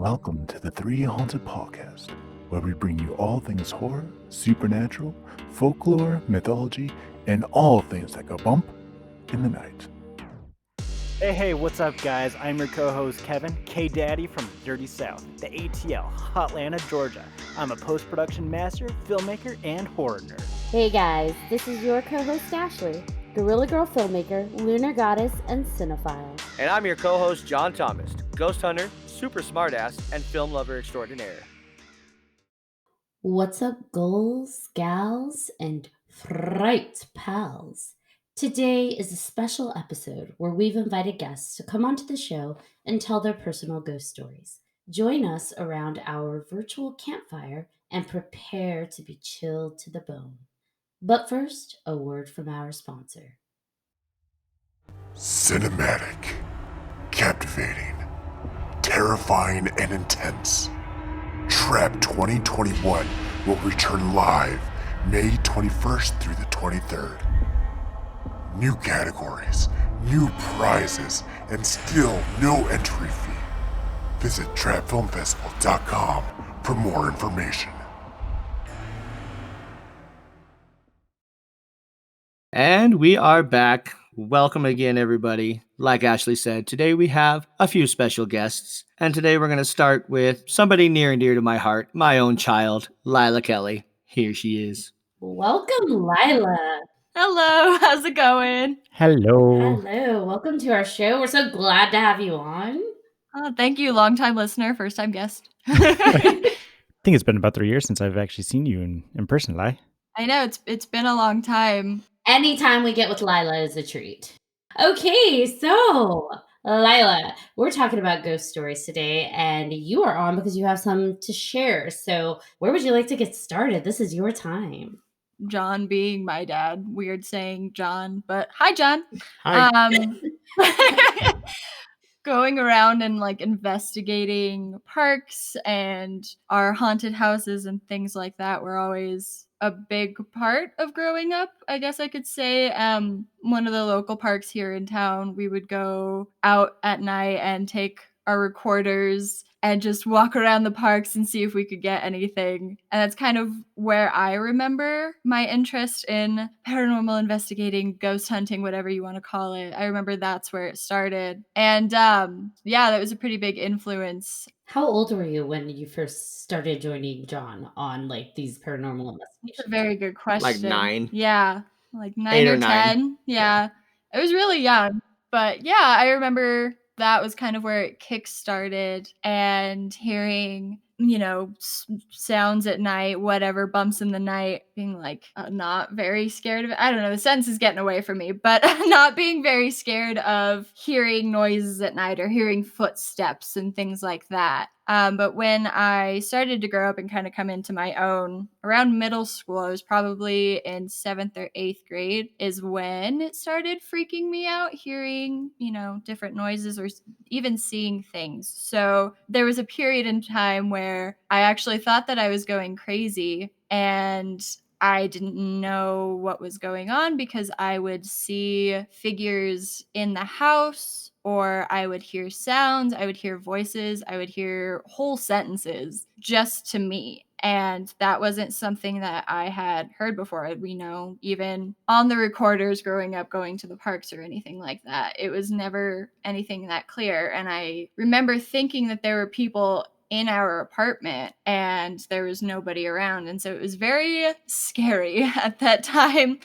Welcome to the 3Haunted podcast, where we bring you all things horror, supernatural, folklore, mythology, and all things that go bump in the night. Hey, what's up, guys? I'm your co-host, Kevin, K-Daddy from Dirty South, the ATL, Hotlanta, Georgia. I'm a post-production master, filmmaker, and horror nerd. Hey guys, this is your co-host Ashley, Gorilla Girl filmmaker, lunar goddess, and cinephile. And I'm your co-host, John Thomas, ghost hunter, super smartass, and film lover extraordinaire. What's up, ghouls, gals, and fright pals? Today is a special episode where we've invited guests to come onto the show and tell their personal ghost stories. Join us around our virtual campfire and prepare to be chilled to the bone. But first, a word from our sponsor. Cinematic, captivating, terrifying, and intense. Trap 2021 will return live May 21st through the 23rd. New categories, new prizes, and still no entry fee. Visit trapfilmfestival.com for more information. And we are back. Welcome again, everybody. Like Ashley said, today we have a few special guests. And today we're going to start with somebody near and dear to my heart, my own child, Lila Kelly. Here she is. Welcome, Lila. Hello, how's it going? Hello. Hello, welcome to our show. We're so glad to have you on. Thank you, long-time listener, first-time guest. I think it's been about 3 years since I've actually seen you in person, Lai. I know, it's been a long time. Anytime we get with Lila is a treat. Okay, so Lila, we're talking about ghost stories today, and you are on because you have some to share. So where would you like to get started? This is your time. John being my dad. Weird saying John, but hi, John. Hi. Going around and like investigating parks and our haunted houses and things like that were always a big part of growing up, I guess I could say. One of the local parks here in town, we would go out at night and take our recorders and just walk around the parks and see if we could get anything. And that's kind of where I remember my interest in paranormal investigating, ghost hunting, whatever you want to call it. I remember that's where it started. And yeah, that was a pretty big influence. How old were you when you first started joining John on like these paranormal investigations? That's a very good question. Like 9. Yeah, like 9 8 or or 9. 10. Yeah. It was really young. But yeah, I remember that was kind of where it kick-started, and hearing, you know, sounds at night, whatever, bumps in the night, being like not very scared of it. I don't know, the sense is getting away from me, but not being very scared of hearing noises at night or hearing footsteps and things like that. But when I started to grow up and kind of come into my own around middle school, I was probably in 7th or 8th grade, is when it started freaking me out, hearing, you know, different noises or even seeing things. So there was a period in time where I actually thought that I was going crazy, and I didn't know what was going on because I would see figures in the house, or I would hear sounds, I would hear voices, I would hear whole sentences just to me. And that wasn't something that I had heard before. We know, even on the recorders growing up, going to the parks or anything like that, it was never anything that clear. And I remember thinking that there were people in our apartment and there was nobody around. And so it was very scary at that time.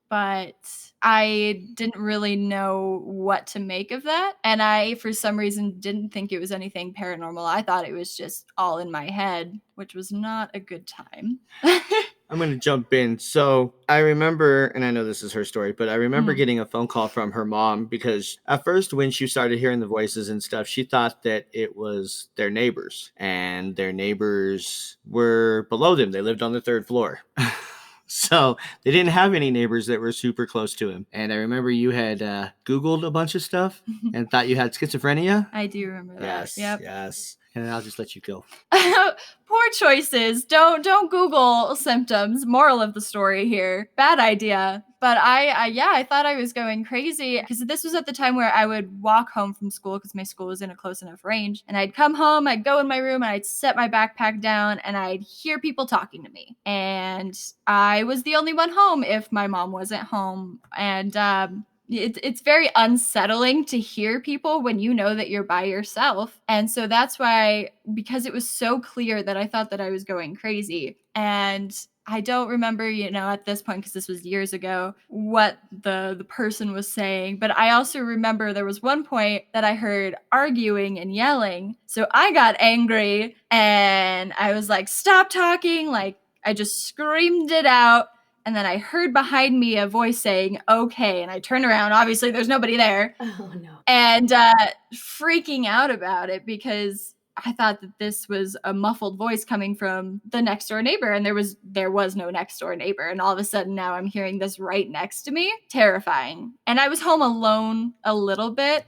But I didn't really know what to make of that. And I, for some reason, didn't think it was anything paranormal. I thought it was just all in my head, which was not a good time. I'm going to jump in. So I remember, and I know this is her story, but I remember getting a phone call from her mom because at first when she started hearing the voices and stuff, she thought that it was their neighbors, and their neighbors were below them. They lived on the 3rd floor. So they didn't have any neighbors that were super close to him. And I remember you had Googled a bunch of stuff and thought you had schizophrenia. I do remember that. Yes. and I'll just let you go. Poor choices. Don't Google symptoms. Moral of the story here. Bad idea. But I thought I was going crazy because this was at the time where I would walk home from school because my school was in a close enough range. And I'd come home, I'd go in my room, and I'd set my backpack down, and I'd hear people talking to me. And I was the only one home if my mom wasn't home. And it's very unsettling to hear people when you know that you're by yourself. And so that's why, because it was so clear that I thought that I was going crazy. And I don't remember, at this point, because this was years ago, what the person was saying. But I also remember there was one point that I heard arguing and yelling. So I got angry and I was like, stop talking. Like, I just screamed it out. And then I heard behind me a voice saying, okay. And I turned around. Obviously, there's nobody there. Oh, no. And freaking out about it because I thought that this was a muffled voice coming from the next door neighbor. And there was no next door neighbor. And all of a sudden now I'm hearing this right next to me. Terrifying. And I was home alone a little bit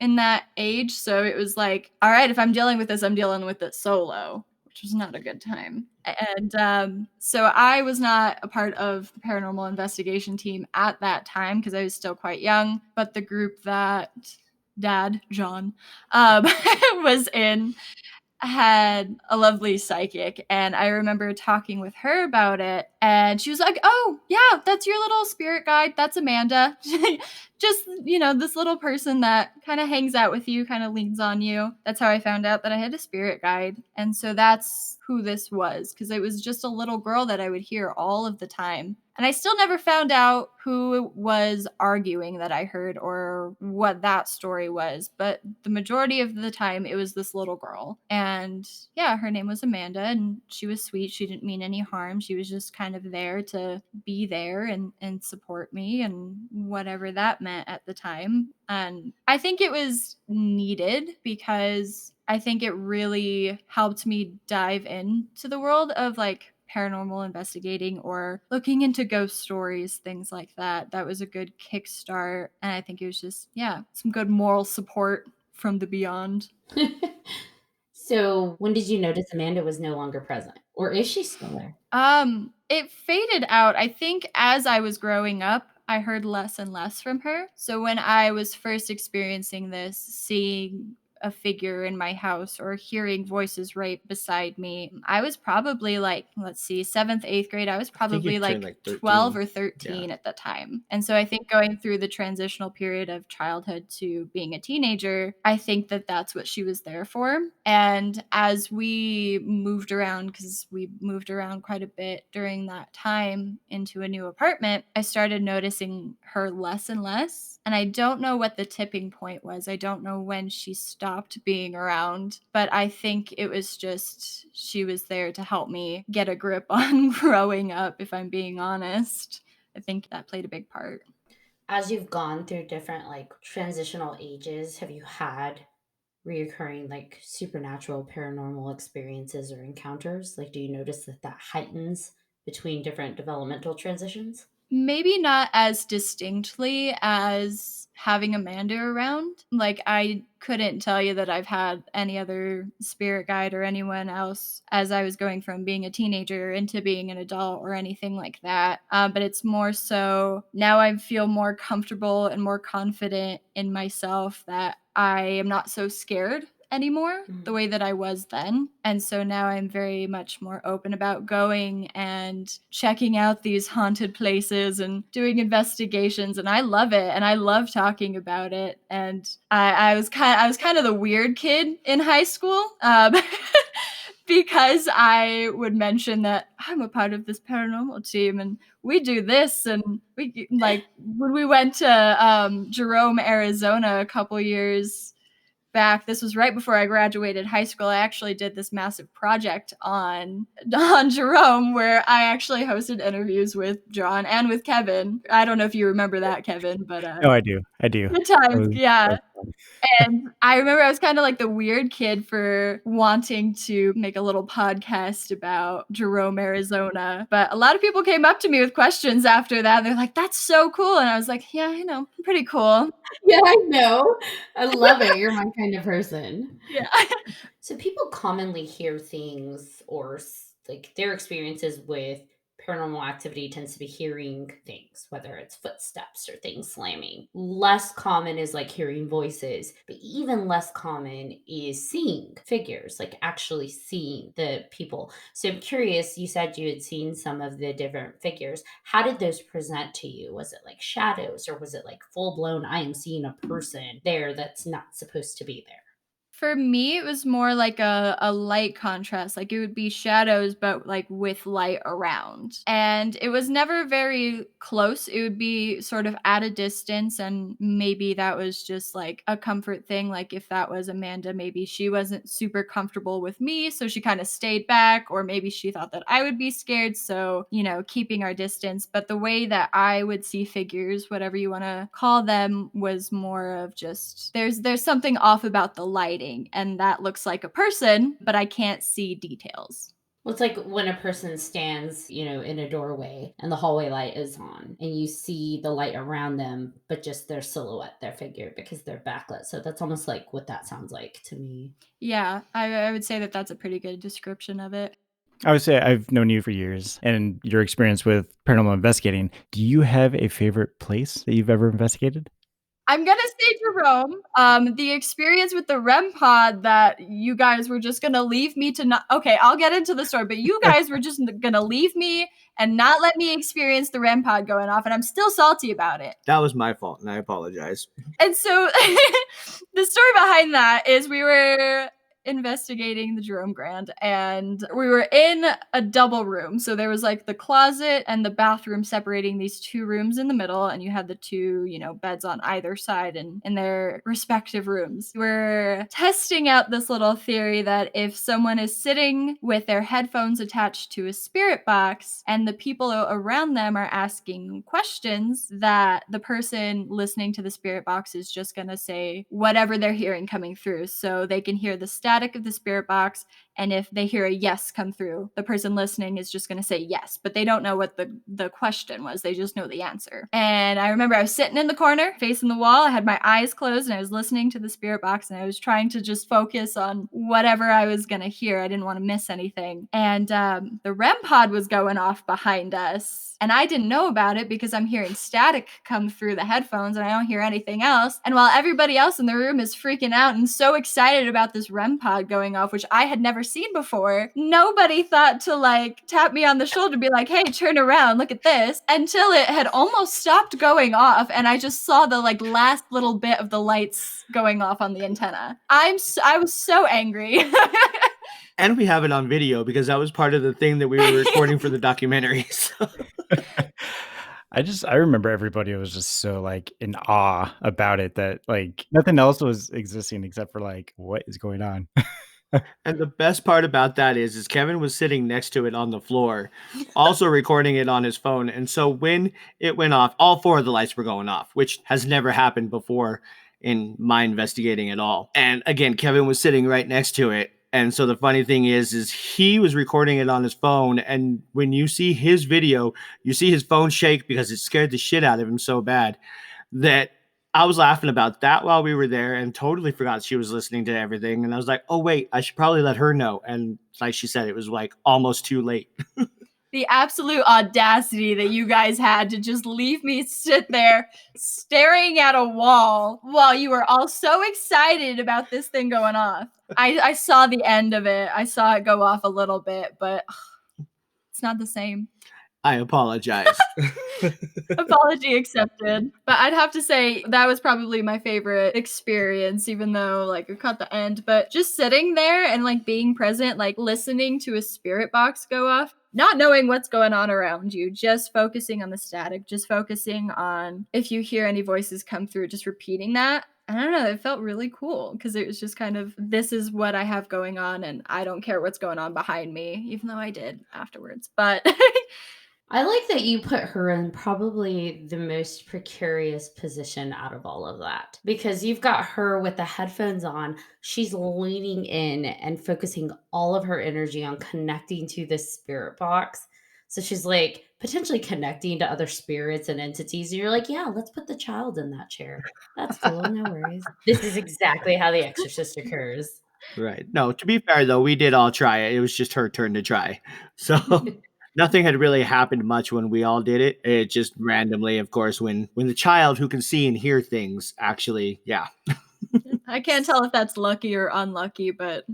in that age. So it was like, all right, if I'm dealing with this, I'm dealing with it solo, which was not a good time. And so I was not a part of the paranormal investigation team at that time because I was still quite young. But the group that Dad, John, was in had a lovely psychic. And I remember talking with her about it. And she was like, oh, yeah, that's your little spirit guide. That's Amanda. Just, this little person that kind of hangs out with you, kind of leans on you. That's how I found out that I had a spirit guide. And so that's who this was, because it was just a little girl that I would hear all of the time. And I still never found out who was arguing that I heard or what that story was. But the majority of the time, it was this little girl. And yeah, her name was Amanda, and she was sweet. She didn't mean any harm. She was just kind of there to be there and support me and whatever that meant at the time. And I think it was needed because I think it really helped me dive into the world of paranormal investigating or looking into ghost stories, things like that. That was a good kickstart. And I think it was just, some good moral support from the beyond. So when did you notice Amanda was no longer present? Or is she still there? It faded out. I think as I was growing up, I heard less and less from her. So when I was first experiencing this, seeing a figure in my house or hearing voices right beside me, I was probably 7th, 8th grade. I was probably 12 or 13 at the time. And so I think going through the transitional period of childhood to being a teenager, I think that that's what she was there for. And as we moved around, because we moved around quite a bit during that time into a new apartment, I started noticing her less and less. And I don't know what the tipping point was. I don't know when she stopped being around, but I think it was just she was there to help me get a grip on growing up, if I'm being honest. I think that played a big part. As you've gone through different transitional ages, have you had reoccurring supernatural paranormal experiences or encounters? Do you notice that heightens between different developmental transitions? Maybe not as distinctly as having Amanda around. I couldn't tell you that I've had any other spirit guide or anyone else as I was going from being a teenager into being an adult or anything like that. But it's more so now I feel more comfortable and more confident in myself that I am not so scared anymore the way that I was then. And so now I'm very much more open about going and checking out these haunted places and doing investigations, and I love it and I love talking about it. And I was kind of the weird kid in high school because I would mention that I'm a part of this paranormal team and we do this, and we when we went to Jerome, Arizona a couple years back. This was right before I graduated high school. I actually did this massive project on Jerome where I actually hosted interviews with John and with Kevin. I don't know if you remember that, Kevin, but No, I do. Good times, yeah. And I remember I was kind of like the weird kid for wanting to make a little podcast about Jerome, Arizona. But a lot of people came up to me with questions after that. They're like, that's so cool. And I was like, yeah, I know, pretty cool. Yeah, I know. I love it. You're my kind of person. Yeah. So people commonly hear things or like their experiences with paranormal activity tends to be hearing things, whether it's footsteps or things slamming. Less common is like hearing voices, but even less common is seeing figures, like actually seeing the people. So I'm curious, you said you had seen some of the different figures. How did those present to you? Was it like shadows or was it like full blown, I am seeing a person there that's not supposed to be there? For me, it was more like a light contrast. Like it would be shadows, but like with light around. And it was never very close. It would be sort of at a distance. And maybe that was just like a comfort thing. Like if that was Amanda, maybe she wasn't super comfortable with me. So she kind of stayed back. Or maybe she thought that I would be scared. So, keeping our distance. But the way that I would see figures, whatever you want to call them, was more of just there's something off about the lighting. And that looks like a person, but I can't see details. Well, it's like when a person stands, in a doorway and the hallway light is on and you see the light around them, but just their silhouette, their figure, because they're backlit. So that's almost like what that sounds like to me. Yeah, I would say that that's a pretty good description of it. I would say I've known you for years, and your experience with paranormal investigating. Do you have a favorite place that you've ever investigated? I'm gonna say Jerome. The experience with the REM pod that you guys were just gonna leave me to not. Okay, I'll get into the story, but you guys were just gonna leave me and not let me experience the REM pod going off, and I'm still salty about it. That was my fault, and I apologize. And so, the story behind that is we were investigating the Jerome Grand, and we were in a double room. So there was like the closet and the bathroom separating these two rooms in the middle, and you had the two, beds on either side and in their respective rooms. We're testing out this little theory that if someone is sitting with their headphones attached to a spirit box and the people around them are asking questions, that the person listening to the spirit box is just going to say whatever they're hearing coming through. So they can hear the static of the spirit box, and if they hear a yes come through, the person listening is just going to say yes, but they don't know what the question was. They just know the answer. And I remember I was sitting in the corner facing the wall. I had my eyes closed and I was listening to the spirit box, and I was trying to just focus on whatever I was going to hear. I didn't want to miss anything. And the REM pod was going off behind us, and I didn't know about it because I'm hearing static come through the headphones and I don't hear anything else. And while everybody else in the room is freaking out and so excited about this REM pod going off, which I had never seen before, nobody thought to like tap me on the shoulder and be like, hey, turn around, look at this, until it had almost stopped going off and I just saw the like last little bit of the lights going off on the antenna. I was so angry. And we have it on video because that was part of the thing that we were recording for the documentary. So. I remember everybody was just so like in awe about it that like nothing else was existing except for like, what is going on? And the best part about that is Kevin was sitting next to it on the floor, also recording it on his phone. And so when it went off, all four of the lights were going off, which has never happened before in my investigating at all. And again, Kevin was sitting right next to it. And so the funny thing is he was recording it on his phone. And when you see his video, you see his phone shake because it scared the shit out of him so bad that I was laughing about that while we were there and totally forgot she was listening to everything. And I was like, oh, wait, I should probably let her know. And like she said, it was like almost too late. The absolute audacity that you guys had to just leave me sit there staring at a wall while you were all so excited about this thing going off. I saw the end of it. I saw it go off a little bit, but it's not the same. I apologize. Apology accepted. But I'd have to say that was probably my favorite experience, even though like we caught the end. But just sitting there and like being present, like listening to a spirit box go off, not knowing what's going on around you, just focusing on the static, just focusing on if you hear any voices come through, just repeating that. I don't know, it felt really cool because it was just kind of, this is what I have going on and I don't care what's going on behind me, even though I did afterwards. But I like that you put her in probably the most precarious position out of all of that because you've got her with the headphones on. She's leaning in and focusing all of her energy on connecting to this spirit box. So she's like potentially connecting to other spirits and entities. And you're like, yeah, let's put the child in that chair. That's cool. No worries. This is exactly how The Exorcist occurs. Right. No, to be fair though, we did all try it. It was just her turn to try. So nothing had really happened much when we all did it. It just randomly, of course, when the child who can see and hear things actually, yeah. I can't tell if that's lucky or unlucky, but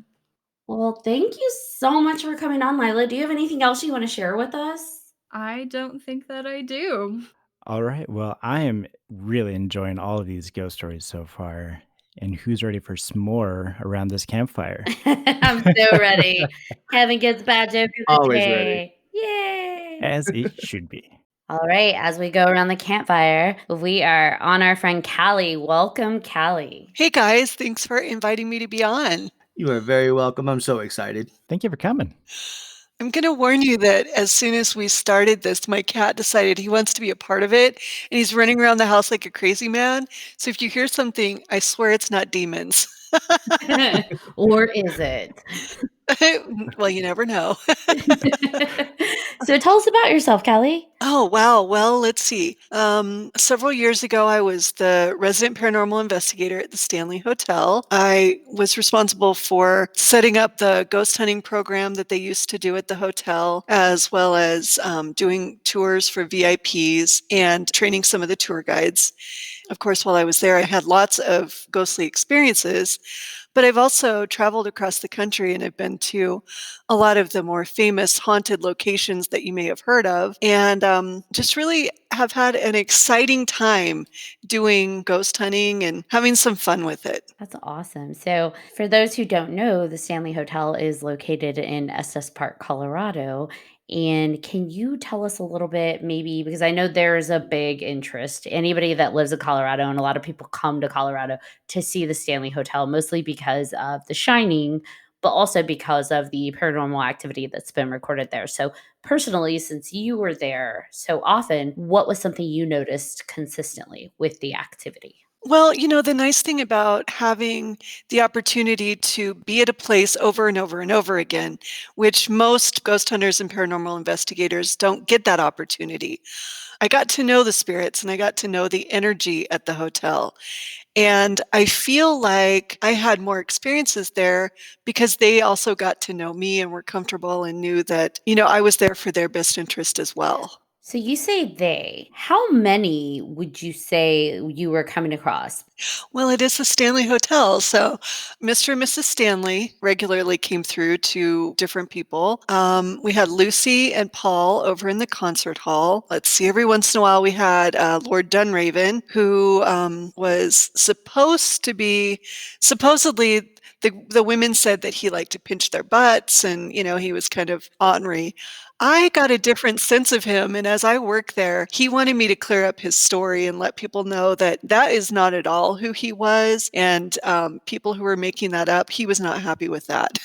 Well, thank you so much for coming on, Lila. Do you have anything else you want to share with us? I don't think that I do. All right. Well, I am really enjoying all of these ghost stories so far. And who's ready for some more around this campfire? I'm so ready. Kevin gets bad joke of the Always ready. day. Yay! As it should be. All right, as we go around the campfire, we are on our friend Callie. Welcome, Callie. Hey guys, thanks for inviting me to be on. You are very welcome. I'm so excited. Thank you for coming. I'm going to warn you that as soon as we started this, my cat decided he wants to be a part of it, and he's running around the house like a crazy man. So if you hear something, I swear it's not demons. Or is it? Well, you never know. So tell us about yourself, Callie. Oh, wow. Well, let's see. Several years ago, I was the resident paranormal investigator at the Stanley Hotel. I was responsible for setting up the ghost hunting program that they used to do at the hotel, as well as doing tours for VIPs and training some of the tour guides. Of course, while I was there, I had lots of ghostly experiences. But I've also traveled across the country and I've been to a lot of the more famous haunted locations that you may have heard of, and just really have had an exciting time doing ghost hunting and having some fun with it. That's awesome. So, for those who don't know, the Stanley Hotel is located in Estes Park, Colorado. And can you tell us a little bit, maybe, because I know there's a big interest. Anybody that lives in Colorado, and a lot of people come to Colorado to see the Stanley Hotel, mostly because of The Shining, but also because of the paranormal activity that's been recorded there. So, personally, since you were there so often, what was something you noticed consistently with the activity? Well, the nice thing about having the opportunity to be at a place over and over and over again, which most ghost hunters and paranormal investigators don't get that opportunity. I got to know the spirits and I got to know the energy at the hotel. And I feel like I had more experiences there because they also got to know me and were comfortable and knew that, I was there for their best interest as well. So you say they. How many would you say you were coming across? Well, it is the Stanley Hotel. So Mr. and Mrs. Stanley regularly came through to different people. We had Lucy and Paul over in the concert hall. Let's see, every once in a while we had Lord Dunraven, who was supposedly the women said that he liked to pinch their butts and, he was kind of ornery. I got a different sense of him, and as I worked there, he wanted me to clear up his story and let people know that that is not at all who he was, and people who were making that up, he was not happy with that.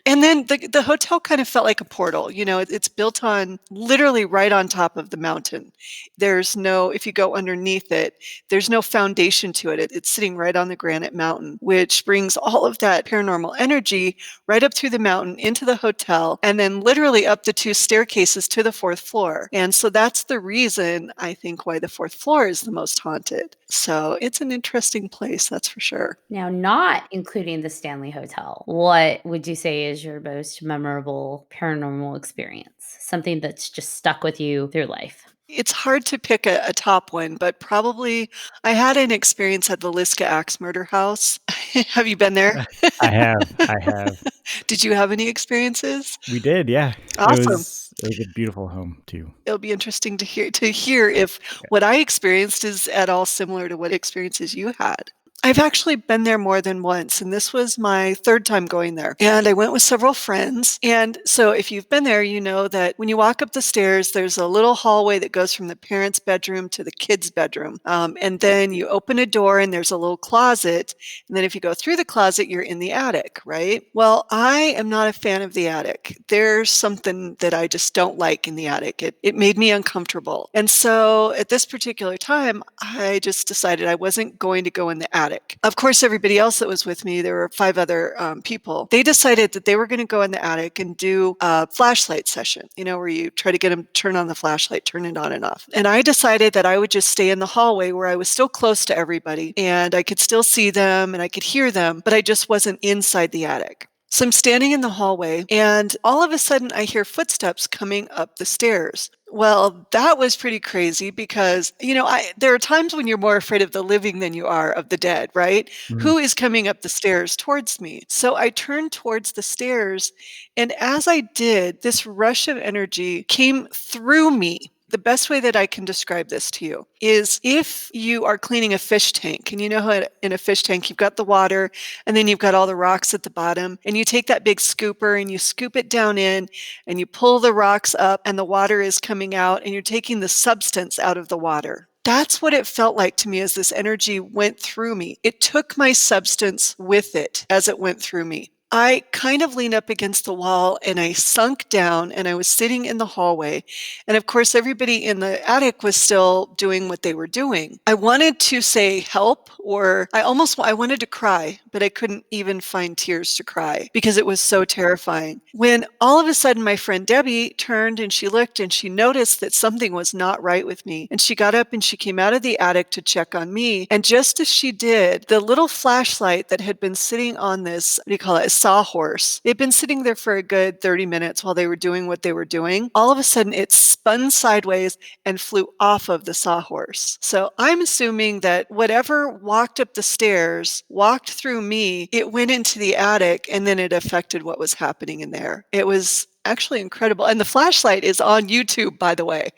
And then the hotel kind of felt like a portal. It's built on literally right on top of the mountain. If you go underneath it, there's no foundation to it. It's sitting right on the granite mountain, which brings all of that paranormal energy right up through the mountain into the hotel and then literally up the 2 staircases to the 4th floor. And so that's the reason I think why the 4th floor is the most haunted. So it's an interesting place, that's for sure. Now, not including the Stanley Hotel, what would you say is your most memorable paranormal experience? Something that's just stuck with you through life? It's hard to pick a top one, but probably I had an experience at the Liska Axe Murder House. Have you been there? I have. Did you have any experiences? We did, yeah. Awesome. It was a beautiful home too. It'll be interesting to hear if what I experienced is at all similar to what experiences you had. I've actually been there more than once, and this was my third time going there. And I went with several friends. And so if you've been there, you know that when you walk up the stairs, there's a little hallway that goes from the parents' bedroom to the kids' bedroom. And then you open a door and there's a little closet. And then if you go through the closet, you're in the attic, right? Well, I am not a fan of the attic. There's something that I just don't like in the attic. It made me uncomfortable. And so at this particular time, I just decided I wasn't going to go in the attic. Of course, everybody else that was with me, there were 5 other people, they decided that they were going to go in the attic and do a flashlight session, where you try to get them to turn on the flashlight, turn it on and off. And I decided that I would just stay in the hallway where I was still close to everybody and I could still see them and I could hear them, but I just wasn't inside the attic. So I'm standing in the hallway and all of a sudden I hear footsteps coming up the stairs. Well, that was pretty crazy because, there are times when you're more afraid of the living than you are of the dead, right? Who is coming up the stairs towards me? So I turned towards the stairs, and as I did, this rush of energy came through me. The best way that I can describe this to you is if you are cleaning a fish tank, and you know how in a fish tank you've got the water and then you've got all the rocks at the bottom, and you take that big scooper and you scoop it down in and you pull the rocks up and the water is coming out and you're taking the substance out of the water. That's what it felt like to me as this energy went through me. It took my substance with it as it went through me. I kind of leaned up against the wall and I sunk down and I was sitting in the hallway. And of course, everybody in the attic was still doing what they were doing. I wanted to say help, or I wanted to cry, but I couldn't even find tears to cry because it was so terrifying. When all of a sudden my friend Debbie turned and she looked and she noticed that something was not right with me. And she got up and she came out of the attic to check on me. And just as she did, the little flashlight that had been sitting on this, what do you call it, sawhorse. It'd been sitting there for a good 30 minutes while they were doing what they were doing. All of a sudden, it spun sideways and flew off of the sawhorse. So I'm assuming that whatever walked up the stairs, walked through me, it went into the attic, and then it affected what was happening in there. It was actually incredible. And the flashlight is on YouTube, by the way.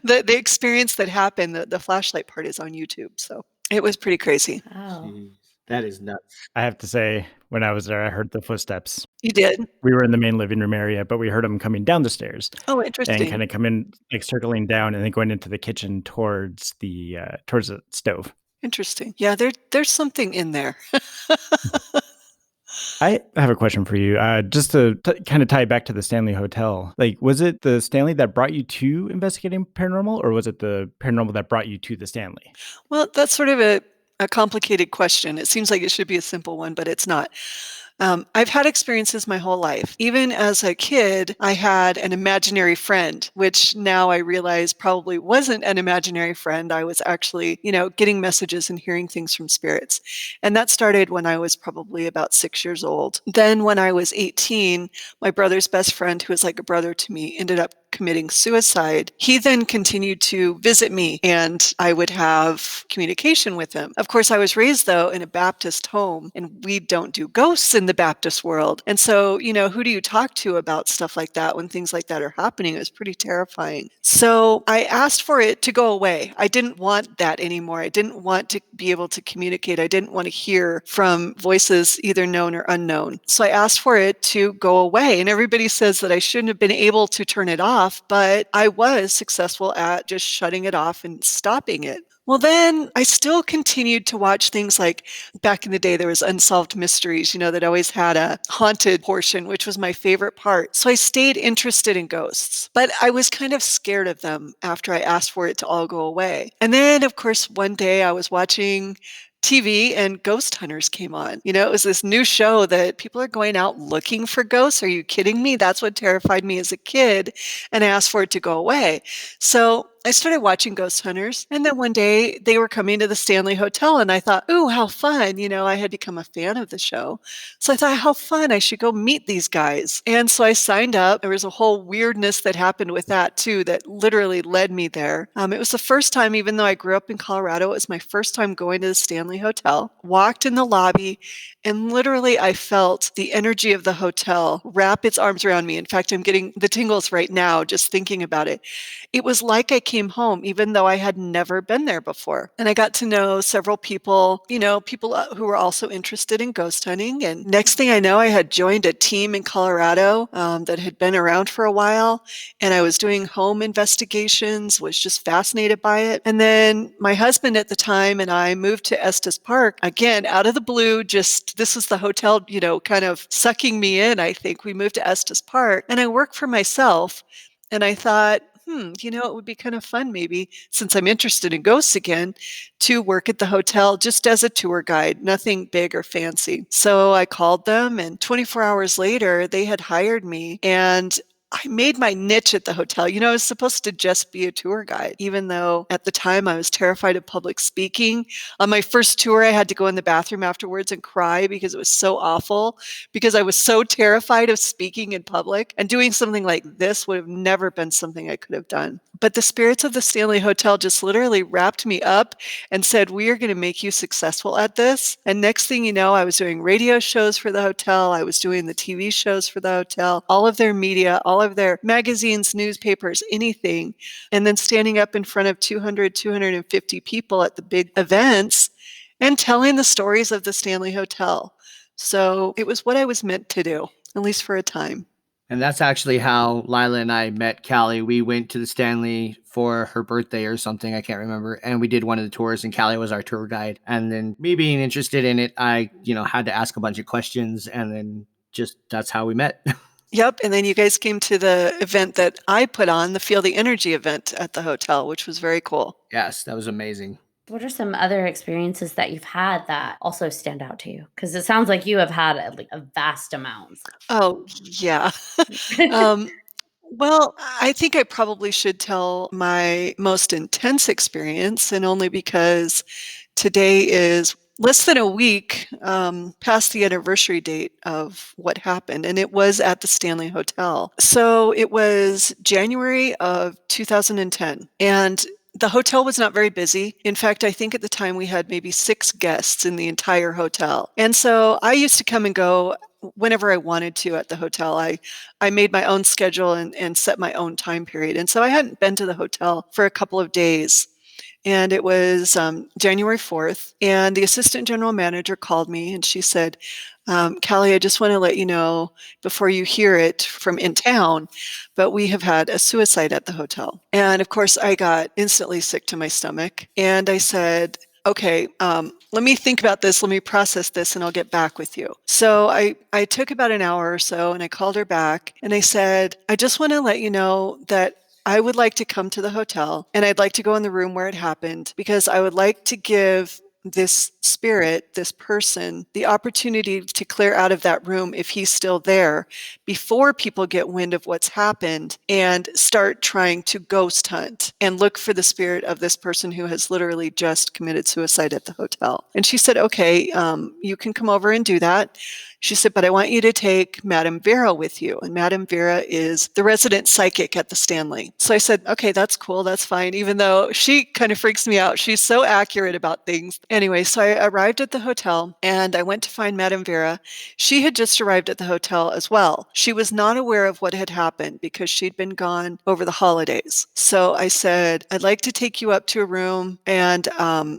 The experience that happened, the flashlight part is on YouTube. So it was pretty crazy. Wow. Jeez, that is nuts. I have to say, when I was there, I heard the footsteps. You did? We were in the main living room area, but we heard them coming down the stairs Oh, and interesting. kind of coming, like circling down and then going into the kitchen towards the stove. Interesting. Yeah, there's something in there. I have a question for you. Just to kind of tie it back to the Stanley Hotel. Like, was it the Stanley that brought you to investigating paranormal, or was it the paranormal that brought you to the Stanley? Well, that's sort of a complicated question. It seems like it should be a simple one, but it's not. I've had experiences my whole life. Even as a kid, I had an imaginary friend, which now I realize probably wasn't an imaginary friend. I was actually, getting messages and hearing things from spirits. And that started when I was probably about 6 years old. Then when I was 18, my brother's best friend, who was like a brother to me, ended up committing suicide. He then continued to visit me and I would have communication with him. Of course, I was raised though in a Baptist home and we don't do ghosts in the Baptist world. And so, who do you talk to about stuff like that when things like that are happening? It was pretty terrifying. So I asked for it to go away. I didn't want that anymore. I didn't want to be able to communicate. I didn't want to hear from voices either known or unknown. So I asked for it to go away. And everybody says that I shouldn't have been able to turn it off, but I was successful at just shutting it off and stopping it. Well, then I still continued to watch things like back in the day, there was Unsolved Mysteries, that always had a haunted portion, which was my favorite part. So I stayed interested in ghosts, but I was kind of scared of them after I asked for it to all go away. And then, of course, one day I was watching TV and Ghost Hunters came on. It was this new show that people are going out looking for ghosts. Are you kidding me? That's what terrified me as a kid. And I asked for it to go away. So I started watching Ghost Hunters. And then one day they were coming to the Stanley Hotel and I thought, ooh, how fun. I had become a fan of the show. So I thought, how fun. I should go meet these guys. And so I signed up. There was a whole weirdness that happened with that too, that literally led me there. It was the first time, even though I grew up in Colorado, it was my first time going to the Stanley Hotel. Walked in the lobby and literally I felt the energy of the hotel wrap its arms around me. In fact, I'm getting the tingles right now just thinking about it. It was like I came came home, even though I had never been there before. And I got to know several people, people who were also interested in ghost hunting. And next thing I know, I had joined a team in Colorado that had been around for a while. And I was doing home investigations, was just fascinated by it. And then my husband at the time and I moved to Estes Park, again, out of the blue, this was the hotel, kind of sucking me in, I think. We moved to Estes Park and I worked for myself. And I thought, it would be kind of fun maybe, since I'm interested in ghosts again, to work at the hotel just as a tour guide, nothing big or fancy. So I called them and 24 hours later, they had hired me and I made my niche at the hotel. I was supposed to just be a tour guide, even though at the time I was terrified of public speaking. On my first tour, I had to go in the bathroom afterwards and cry because it was so awful, because I was so terrified of speaking in public, and doing something like this would have never been something I could have done. But the spirits of the Stanley Hotel just literally wrapped me up and said, we are going to make you successful at this. And next thing you know, I was doing radio shows for the hotel. I was doing the TV shows for the hotel, all of their media, all of their magazines, newspapers, anything. And then standing up in front of 200, 250 people at the big events and telling the stories of the Stanley Hotel. So it was what I was meant to do, at least for a time. And that's actually how Lila and I met Callie. We went to the Stanley for her birthday or something, I can't remember. And we did one of the tours and Callie was our tour guide. And then me being interested in it, I, had to ask a bunch of questions and then that's how we met. Yep. And then you guys came to the event that I put on, the Feel the Energy event at the hotel, which was very cool. Yes, that was amazing. What are some other experiences that you've had that also stand out to you? Because it sounds like you have had a vast amount. Oh, yeah. Well, I think I probably should tell my most intense experience, and only because today is less than a week past the anniversary date of what happened, and it was at the Stanley Hotel. So it was January of 2010, and the hotel was not very busy. In fact, I think at the time we had maybe 6 guests in the entire hotel. And so I used to come and go whenever I wanted to at the hotel. I made my own schedule and set my own time period. And so I hadn't been to the hotel for a couple of days. And it was January 4th. And the assistant general manager called me and she said, Callie, I just want to let you know before you hear it from in town, but we have had a suicide at the hotel. And of course, I got instantly sick to my stomach. And I said, okay, let me think about this. Let me process this and I'll get back with you. So I took about an hour or so and I called her back and I said, I just want to let you know that I would like to come to the hotel and I'd like to go in the room where it happened because I would like to give this spirit, this person, the opportunity to clear out of that room if he's still there before people get wind of what's happened and start trying to ghost hunt and look for the spirit of this person who has literally just committed suicide at the hotel. And she said, okay, you can come over and do that. She said, but I want you to take Madame Vera with you. And Madame Vera is the resident psychic at the Stanley. So I said, okay, that's cool. That's fine. Even though she kind of freaks me out. She's so accurate about things. Anyway, so I arrived at the hotel and I went to find Madame Vera. She had just arrived at the hotel as well. She was not aware of what had happened because she'd been gone over the holidays. So I said, I'd like to take you up to a room and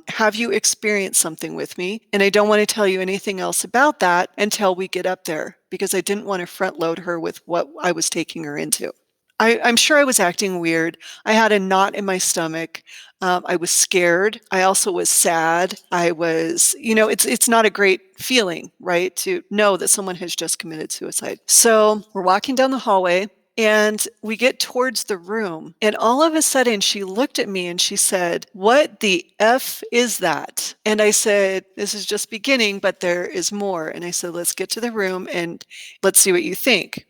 have you experience something with me. And I don't want to tell you anything else about that until we get up there because I didn't want to front load her with what I was taking her into. I'm sure I was acting weird. I had a knot in my stomach. I was scared. I also was sad. I was, it's not a great feeling, right? To know that someone has just committed suicide. So we're walking down the hallway and we get towards the room. And all of a sudden she looked at me and she said, what the F is that? And I said, this is just beginning, but there is more. And I said, let's get to the room and let's see what you think.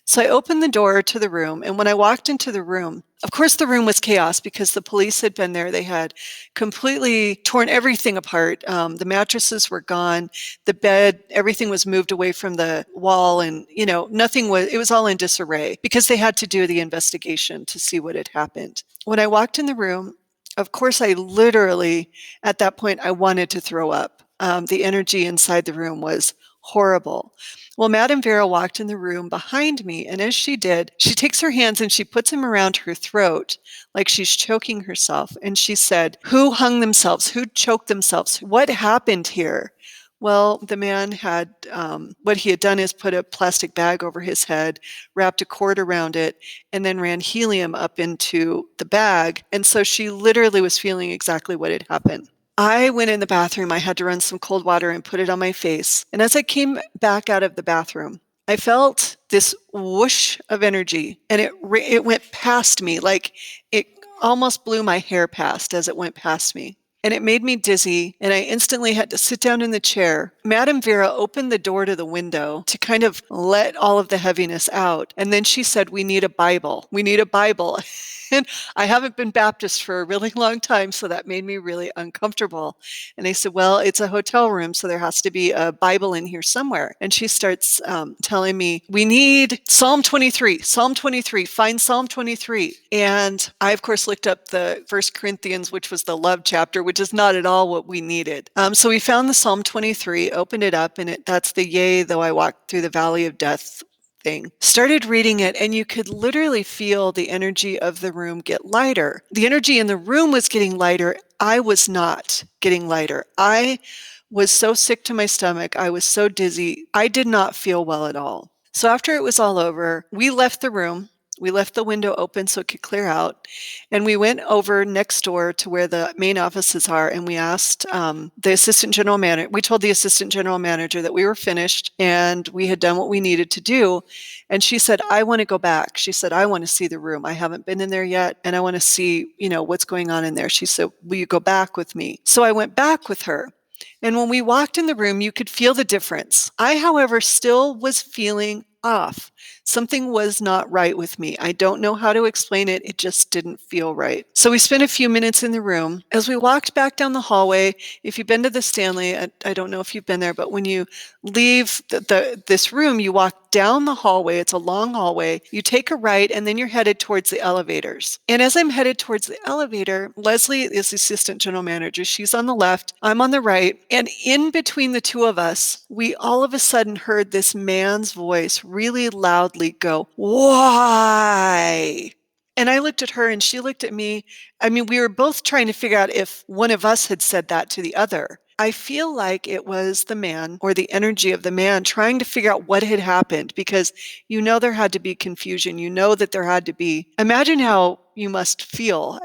So I opened the door to the room, and when I walked into the room, of course the room was chaos because the police had been there. They had completely torn everything apart. The mattresses were gone, the bed, everything was moved away from the wall, and it was all in disarray because they had to do the investigation to see what had happened. When I walked in the room, of course I literally, at that point, I wanted to throw up. The energy inside the room was horrible. Well, Madame Vera walked in the room behind me, and as she did, she takes her hands and she puts them around her throat like she's choking herself. And she said, "Who hung themselves? Who choked themselves? What happened here?" Well, the man had, what he had done is put a plastic bag over his head, wrapped a cord around it, and then ran helium up into the bag. And so she literally was feeling exactly what had happened. I went in the bathroom. I had to run some cold water and put it on my face. And as I came back out of the bathroom, I felt this whoosh of energy, and it went past me, like it almost blew my hair past as it went past me. And it made me dizzy, and I instantly had to sit down in the chair. Madame Vera opened the door to the window to kind of let all of the heaviness out. And then she said, "We need a Bible. We need a Bible." And I haven't been Baptist for a really long time, so that made me really uncomfortable. And I said, "Well, it's a hotel room, so there has to be a Bible in here somewhere." And she starts telling me, "We need Psalm 23, Psalm 23, find Psalm 23. And I, of course, looked up the 1 Corinthians, which was the love chapter, which is not at all what we needed. So we found the Psalm 23, opened it up, and that's the "Yea, though I walk through the valley of death" thing. Started reading it, and you could literally feel the energy of the room get lighter. The energy in the room was getting lighter. I was not getting lighter. I was so sick to my stomach. I was so dizzy. I did not feel well at all. So after it was all over, we left the room. We left the window open so it could clear out. And we went over next door to where the main offices are. And we asked the assistant general manager, we told the assistant general manager that we were finished and we had done what we needed to do. And she said, "I want to go back." She said, "I want to see the room. I haven't been in there yet. And I want to see, what's going on in there." She said, "Will you go back with me?" So I went back with her. And when we walked in the room, you could feel the difference. I, however, still was feeling off. Something was not right with me. I don't know how to explain it. It just didn't feel right. So we spent a few minutes in the room. As we walked back down the hallway, if you've been to the Stanley, I don't know if you've been there, but when you leave this room, you walk down the hallway. It's a long hallway. You take a right, and then you're headed towards the elevators. And as I'm headed towards the elevator, Leslie is the assistant general manager. She's on the left. I'm on the right. And in between the two of us, we all of a sudden heard this man's voice really loudly go, "Why?" And I looked at her and she looked at me. I mean, we were both trying to figure out if one of us had said that to the other. I feel like it was the man, or the energy of the man, trying to figure out what had happened, because there had to be confusion. That there had to be. Imagine how you must feel.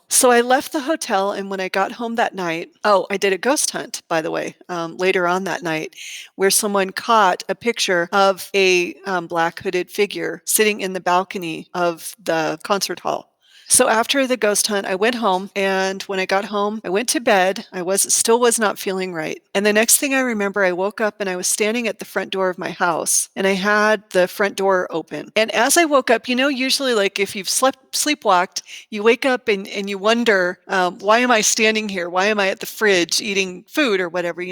So I left the hotel, and when I got home that night, I did a ghost hunt, by the way, later on that night, where someone caught a picture of a black hooded figure sitting in the balcony of the concert hall. So after the ghost hunt, I went home, and when I got home, I went to bed. I still was not feeling right. And the next thing I remember, I woke up and I was standing at the front door of my house, and I had the front door open. And as I woke up, usually like if you've sleepwalked, you wake up and you wonder, why am I standing here? Why am I at the fridge eating food or whatever,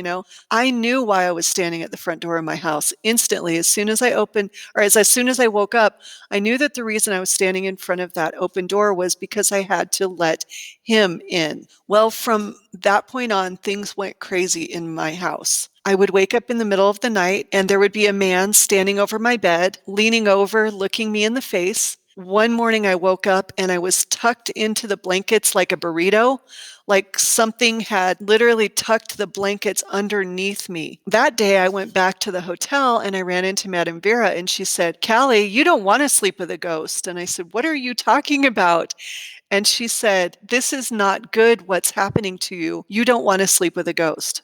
I knew why I was standing at the front door of my house instantly. As soon as I woke up, I knew that the reason I was standing in front of that open door was because I had to let him in. Well, from that point on, things went crazy in my house. I would wake up in the middle of the night, and there would be a man standing over my bed, leaning over, looking me in the face. One morning I woke up and I was tucked into the blankets like a burrito, like something had literally tucked the blankets underneath me. That day I went back to the hotel and I ran into Madame Vera, and she said, "Callie, you don't want to sleep with a ghost." And I said, "What are you talking about?" And she said, "This is not good what's happening to you. You don't want to sleep with a ghost."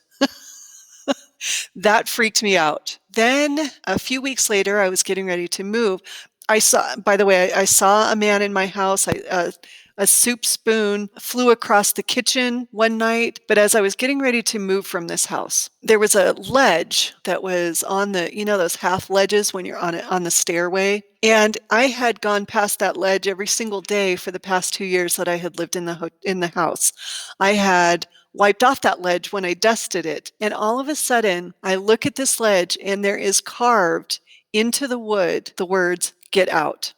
That freaked me out. Then a few weeks later, I was getting ready to move. I saw a man in my house. A soup spoon flew across the kitchen one night. But as I was getting ready to move from this house, there was a ledge that was on the, those half ledges when you're on the stairway. And I had gone past that ledge every single day for the past 2 years that I had lived in the house. I had wiped off that ledge when I dusted it. And all of a sudden, I look at this ledge, and there is carved into the wood the words, "Get out."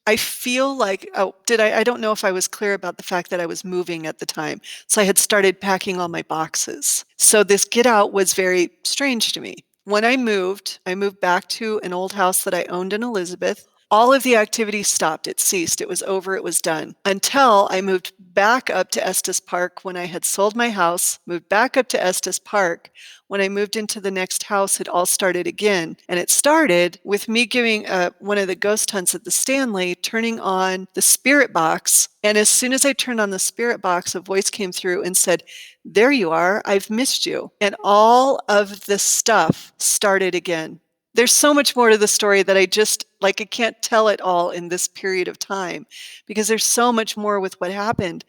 I feel like, I don't know if I was clear about the fact that I was moving at the time. So I had started packing all my boxes. So this get out was very strange to me. When I moved back to an old house that I owned in Elizabeth. All of the activity stopped. It ceased. It was over. It was done. Until I moved back up to Estes Park when I had sold my house, moved back up to Estes Park. When I moved into the next house, it all started again. And it started with me giving one of the ghost hunts at the Stanley, turning on the spirit box. And as soon as I turned on the spirit box, a voice came through and said, "There you are. I've missed you." And all of the stuff started again. There's so much more to the story that I can't tell it all in this period of time because there's so much more with what happened.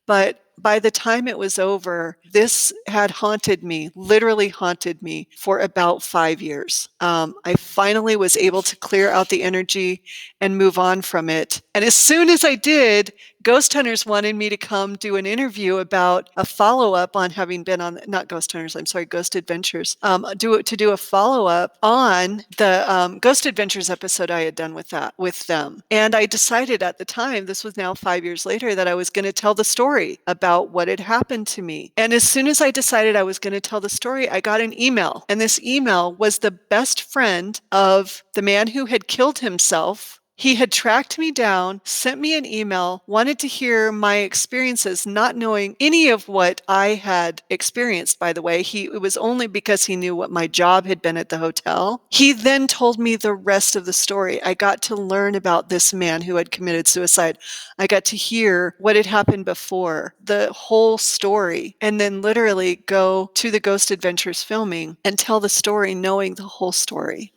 But by the time it was over, this had haunted me, literally haunted me for about 5 years. I finally was able to clear out the energy and move on from it. And as soon as I did, Ghost Hunters wanted me to come do an interview about a follow-up on having been on, not Ghost Hunters, I'm sorry, Ghost Adventures, to do a follow-up on the Ghost Adventures episode I had done with them. And I decided at the time, this was now 5 years later, that I was going to tell the story about what had happened to me. And as soon as I decided I was going to tell the story, I got an email. And this email was the best friend of the man who had killed himself. He had tracked me down, sent me an email, wanted to hear my experiences, not knowing any of what I had experienced, by the way. It was only because he knew what my job had been at the hotel. He then told me the rest of the story. I got to learn about this man who had committed suicide. I got to hear what had happened before, the whole story, and then literally go to the Ghost Adventures filming and tell the story knowing the whole story.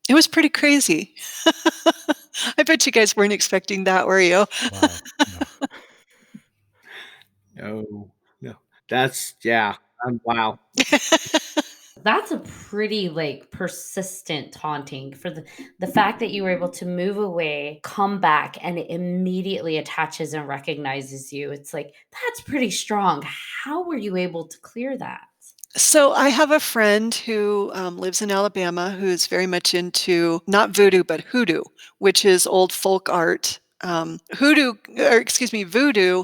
It was pretty crazy. I bet you guys weren't expecting that, were you? Wow. No. That's, yeah. Wow. That's a pretty persistent haunting for the fact that you were able to move away, come back, and it immediately attaches and recognizes you. It's like, that's pretty strong. How were you able to clear that? So I have a friend who lives in Alabama who's very much into not voodoo, but hoodoo, which is old folk art. Voodoo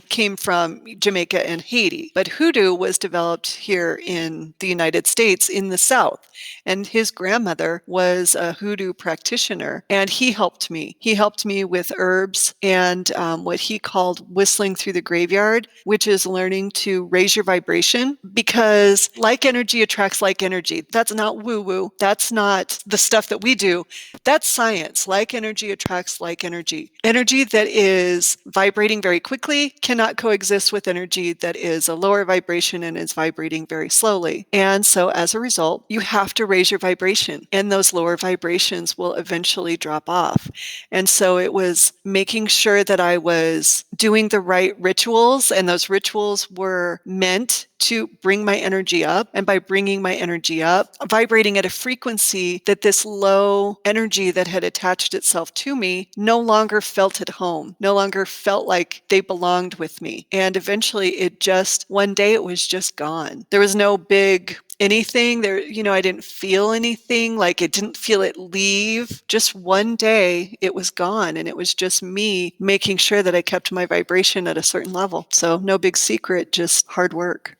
came from Jamaica and Haiti, but hoodoo was developed here in the United States in the South. And his grandmother was a hoodoo practitioner, and he helped me. He helped me with herbs and what he called whistling through the graveyard, which is learning to raise your vibration, because like energy attracts like energy. That's not woo-woo. That's not the stuff that we do. That's science. Like energy attracts like energy. Energy that is vibrating very quickly cannot coexist with energy that is a lower vibration and is vibrating very slowly. And so as a result, you have to raise your vibration, and those lower vibrations will eventually drop off. And so it was making sure that I was doing the right rituals, and those rituals were meant to bring my energy up. And by bringing my energy up, vibrating at a frequency that this low energy that had attached itself to me no longer felt at home, no longer felt like they belonged with me. And eventually one day it was just gone. There was no big anything there, I didn't feel anything, like it didn't feel it leave. Just one day it was gone, and it was just me making sure that I kept my vibration at a certain level. So no big secret, just hard work.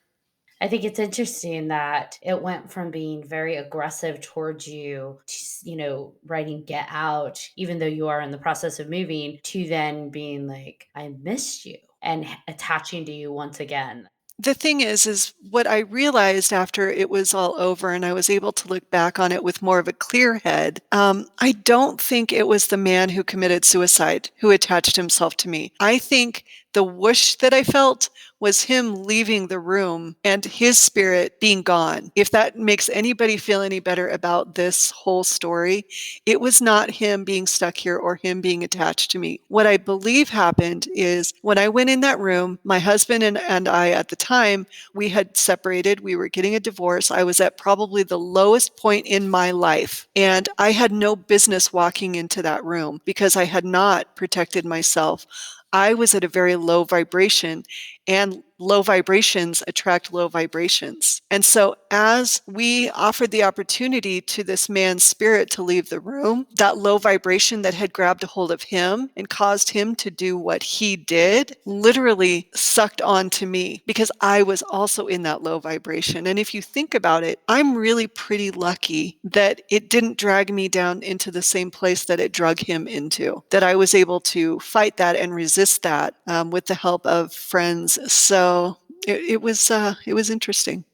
I think it's interesting that it went from being very aggressive towards you to, writing Get Out, even though you are in the process of moving, to then being like, I missed you, and attaching to you once again. The thing is what I realized after it was all over and I was able to look back on it with more of a clear head, I don't think it was the man who committed suicide who attached himself to me. I think the whoosh that I felt was him leaving the room and his spirit being gone. If that makes anybody feel any better about this whole story, it was not him being stuck here or him being attached to me. What I believe happened is when I went in that room, my husband and I at the time, we had separated. We were getting a divorce. I was at probably the lowest point in my life. And I had no business walking into that room because I had not protected myself. I was at a very low vibration, and low vibrations attract low vibrations. And so as we offered the opportunity to this man's spirit to leave the room, that low vibration that had grabbed a hold of him and caused him to do what he did literally sucked on to me because I was also in that low vibration. And if you think about it, I'm really pretty lucky that it didn't drag me down into the same place that it drug him into, that I was able to fight that and resist that with the help of friends. So it was interesting.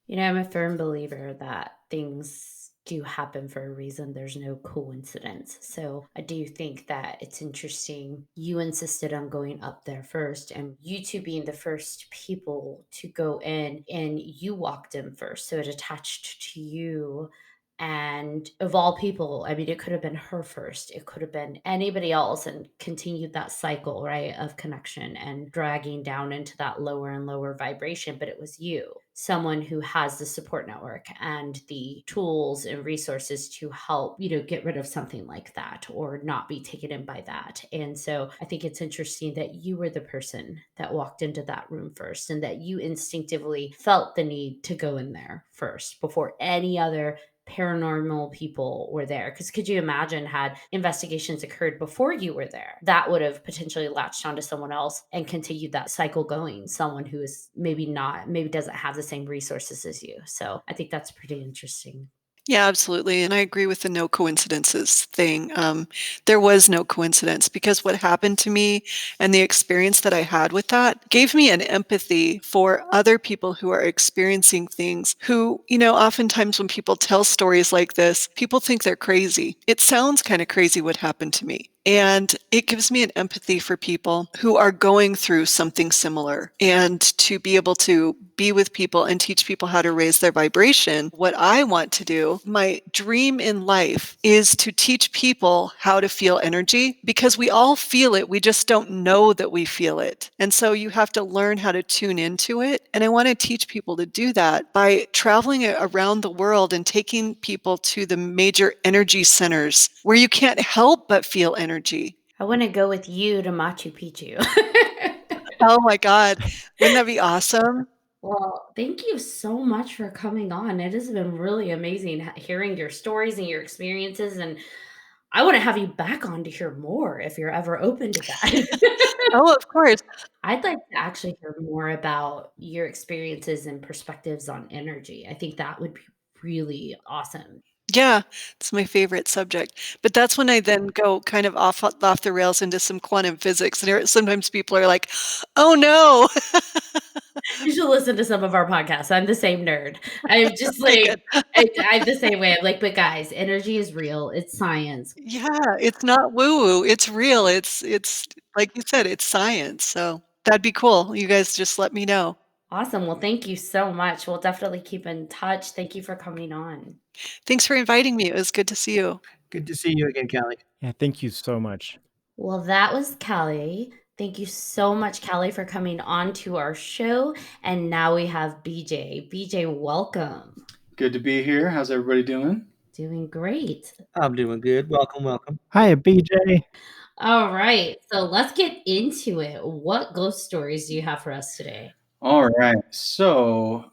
You know, I'm a firm believer that things do happen for a reason. There's no coincidence. So I do think that it's interesting. You insisted on going up there first, and you two being the first people to go in, and you walked in first. So it attached to you. And of all people, I mean, it could have been her first, it could have been anybody else, and continued that cycle, right, of connection and dragging down into that lower and lower vibration. But it was you, someone who has the support network and the tools and resources to help, get rid of something like that or not be taken in by that. And so I think it's interesting that you were the person that walked into that room first and that you instinctively felt the need to go in there first before any other paranormal people were there. Because could you imagine, had investigations occurred before you were there, that would have potentially latched onto someone else and continued that cycle going, someone who is maybe doesn't have the same resources as you. So I think that's pretty interesting. Yeah, absolutely. And I agree with the no coincidences thing. There was no coincidence because what happened to me and the experience that I had with that gave me an empathy for other people who are experiencing things who, oftentimes when people tell stories like this, people think they're crazy. It sounds kind of crazy what happened to me. And it gives me an empathy for people who are going through something similar, and to be able to be with people and teach people how to raise their vibration. What I want to do, my dream in life, is to teach people how to feel energy, because we all feel it. We just don't know that we feel it. And so you have to learn how to tune into it. And I want to teach people to do that by traveling around the world and taking people to the major energy centers where you can't help but feel energy. I want to go with you to Machu Picchu. Oh my God. Wouldn't that be awesome? Well, thank you so much for coming on. It has been really amazing hearing your stories and your experiences. And I want to have you back on to hear more if you're ever open to that. Oh, of course. I'd like to actually hear more about your experiences and perspectives on energy. I think that would be really awesome. Yeah, it's my favorite subject. But that's when I then go kind of off the rails into some quantum physics. And sometimes people are like, "Oh no." You should listen to some of our podcasts. I'm the same nerd. I'm just Okay, like, good. I'm the same way. I'm like, but guys, energy is real. It's science. Yeah, it's not woo-woo. It's real. It's like you said, it's science. So that'd be cool. You guys just let me know. Awesome. Well, thank you so much. We'll definitely keep in touch. Thank you for coming on. Thanks for inviting me. It was good to see you. Good to see you again, Kelly. Yeah, thank you so much. Well, that was Callie. Thank you so much, Callie, for coming on to our show. And now we have BJ. BJ, welcome. Good to be here. How's everybody doing? Doing great. I'm doing good. Welcome, welcome. Hi, BJ. All right. So let's get into it. What ghost stories do you have for us today? All right. So,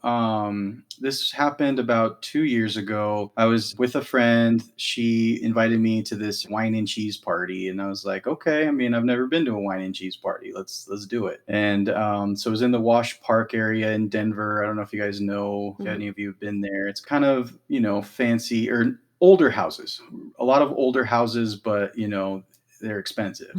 this happened about 2 years ago. I was with a friend. She invited me to this wine and cheese party, and I was like, okay. I mean, I've never been to a wine and cheese party. Let's do it. And so it was in the Wash Park area in Denver. I don't know if you guys know if any of you have been there. It's kind of fancy or older houses. A lot of older houses, but they're expensive.